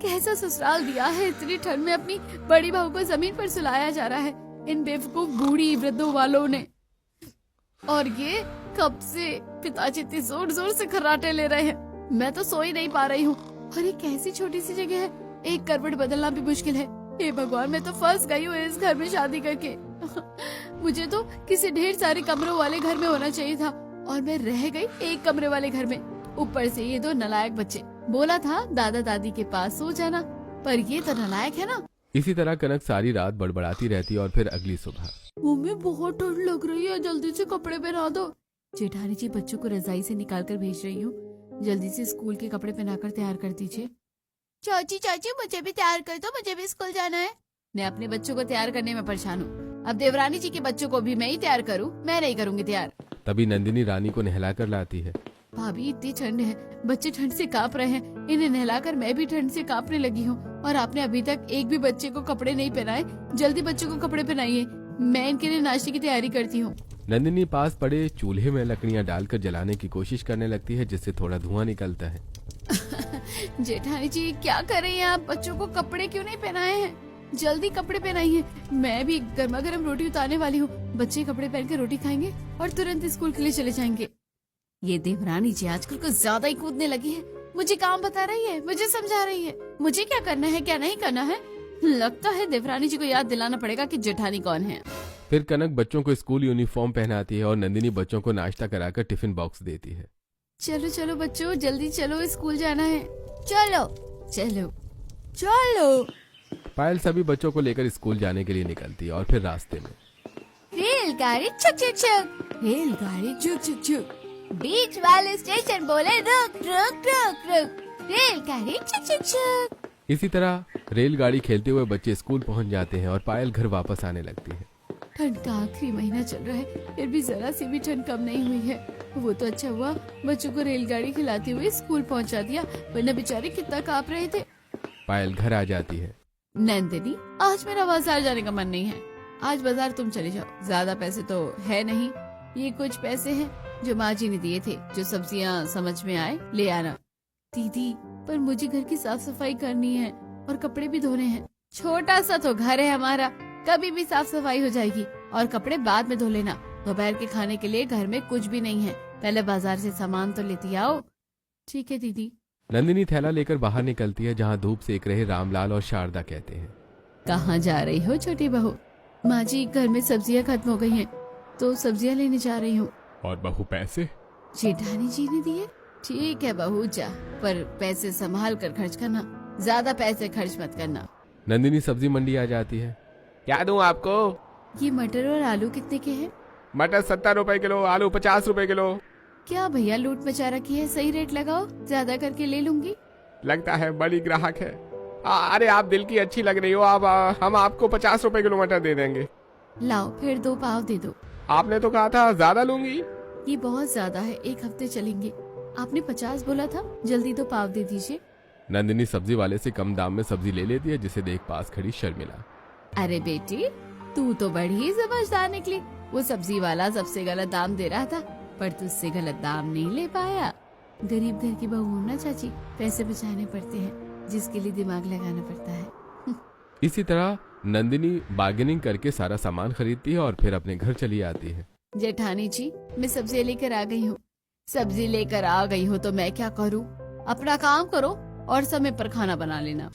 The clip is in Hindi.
कैसा ससुराल दिया है, इतनी ठंड में अपनी बड़ी बहू को जमीन पर सुलाया जा रहा है इन बेवकूफ बूढ़ी वृद्धों वालों ने। और ये कब से पिताजी इतनी जोर जोर से खर्राटे ले रहे हैं, मैं तो सो ही नहीं पा रही हूँ। और ये कैसी छोटी सी जगह है, एक करवट बदलना भी मुश्किल है। हे भगवान, मैं तो फंस गई हूँ इस घर में शादी करके। मुझे तो किसी ढेर सारे कमरों वाले घर में होना चाहिए था और मैं रह गई एक कमरे वाले घर में। ऊपर से ये 2 नालायक बच्चे। बोला था दादा दादी के पास सो जाना, पर ये तो नालायक है ना। इसी तरह कनक सारी रात बड़बड़ाती रहती और फिर अगली सुबह, मम्मी बहुत ठंड लग रही है, जल्दी से कपड़े पहना दो। जेठानी जी बच्चों को रजाई से निकाल कर भेज रही हूँ, जल्दी से स्कूल के कपड़े पहनाकर तैयार कर दीजिए। चाची चाची मुझे भी तैयार कर दो, मुझे भी स्कूल जाना है। मैं अपने बच्चों को तैयार करने में परेशान हूँ, अब देवरानी जी के बच्चों को भी मैं ही तैयार करूँ? मैं नहीं करूँगी तैयार। तभी नंदिनी रानी को नहलाकर लाती है। भाभी इतनी ठंड है, बच्चे ठंड से कांप रहे हैं, इन्हें नहलाकर मैं भी ठंड से कांपने लगी हूँ। और आपने अभी तक एक भी बच्चे को कपड़े नहीं पहनाए, जल्दी बच्चों को कपड़े पहनाइए, मैं इनके लिए नाश्ते की तैयारी करती हूँ। नंदिनी पास पड़े चूल्हे में लकड़ियाँ डालकर जलाने की कोशिश करने लगती है, जिससे थोड़ा धुआं निकलता है। जेठानी जी क्या कर रही हैं आप, बच्चों को कपड़े क्यों नहीं पहनाए हैं? जल्दी कपड़े पहनाइए, मैं भी गर्मा गर्म रोटी उतारने वाली हूँ। बच्चे कपड़े पहन के रोटी खाएंगे और तुरंत स्कूल के लिए चले जाएंगे। ये देवरानी जी आजकल कुछ ज्यादा ही कूदने लगी है, मुझे काम बता रही है, मुझे समझा रही है, मुझे क्या करना है क्या नहीं करना है। लगता है देवरानी जी को याद दिलाना पड़ेगा कि जेठानी कौन है। फिर कनक बच्चों को स्कूल यूनिफॉर्म पहनाती है और नंदिनी बच्चों को नाश्ता कराकर टिफिन बॉक्स देती है। चलो चलो बच्चों, जल्दी चलो, स्कूल जाना है। चलो चलो चलो। पायल सभी बच्चों को लेकर स्कूल जाने के लिए निकलती है और फिर रास्ते में रेलगाड़ी छुक छुक छुक, रेलगाड़ी छुक छुक छुक, बीच वाले स्टेशन बोले रुक रुक रुक रुक, रेलगाड़ी छुक छुक छुक। इसी तरह रेलगाड़ी खेलते हुए बच्चे स्कूल पहुंच जाते हैं और पायल घर वापस आने लगती है। ठंड का आखिरी महीना चल रहा है, फिर भी जरा सी भी ठंड कम नहीं हुई है। वो तो अच्छा हुआ बच्चों को रेलगाड़ी खिलाते हुए स्कूल पहुंचा दिया, वरना बेचारे कितना कांप रहे थे। पायल घर आ जाती है। नंदिनी आज मेरा बाजार जाने का मन नहीं है, आज बाजार तुम चले जाओ, ज्यादा पैसे तो है नहीं, ये कुछ पैसे हैं जो माँ जी ने दिए थे, जो सब्जियाँ समझ में आए ले आना। दीदी पर मुझे घर की साफ सफाई करनी है और कपड़े भी धोने हैं। छोटा सा तो घर है हमारा, कभी भी साफ सफाई हो जाएगी और कपड़े बाद में धो लेना। दोपहर के खाने के लिए घर में कुछ भी नहीं है, पहले बाजार से सामान तो लेती आओ। ठीक है दीदी। नंदिनी थैला लेकर बाहर निकलती है, जहाँ धूप सेक रहे रामलाल और शारदा कहते हैं, कहाँ जा रही हो छोटी बहू? माँ जी घर में सब्जियाँ खत्म हो गई हैं, तो सब्जियाँ लेने जा रही हूँ। और बहू पैसे? जेठानी जी ने दिए। ठीक है बहू जा, पर पैसे संभाल कर खर्च करना, ज्यादा पैसे खर्च मत करना। नंदिनी सब्जी मंडी आ जाती है। क्या दूं आपको? ये मटर और आलू कितने के हैं? मटर 70 रुपए किलो, आलू 50 रुपए किलो। क्या भैया लूट मचा रखी है, सही रेट लगाओ, ज्यादा करके ले लूंगी। लगता है बड़ी ग्राहक है। अरे आप दिल की अच्छी लग रही हो, हम आपको 50 रुपए किलो मटर दे देंगे। लाओ फिर 2 पाव दे दो। आपने तो कहा था ज्यादा लूंगी। ये बहुत ज्यादा है, 1 हफ्ते चलेंगे। आपने 50 बोला था, जल्दी 2 पाव दे दीजिए। नंदिनी सब्जी वाले से कम दाम में सब्जी ले लेती है, जिसे देख पास खड़ी शर्मिला। अरे बेटी तू तो बड़ी ही समझदार निकली, वो सब्जी वाला सबसे गलत दाम दे रहा था, पर तुझसे गलत दाम नहीं ले पाया। गरीब घर की बहू हूं ना चाची, पैसे बचाने पड़ते हैं, जिसके लिए दिमाग लगाना पड़ता है। इसी तरह नंदिनी बार्गेनिंग करके सारा सामान खरीदती है और फिर अपने घर चली आती है। जेठानी जी मैं सब्जी लेकर आ गई हूँ। सब्जी लेकर आ गई हो तो मैं क्या करूँ? अपना काम करो और समय पर खाना बना लेना।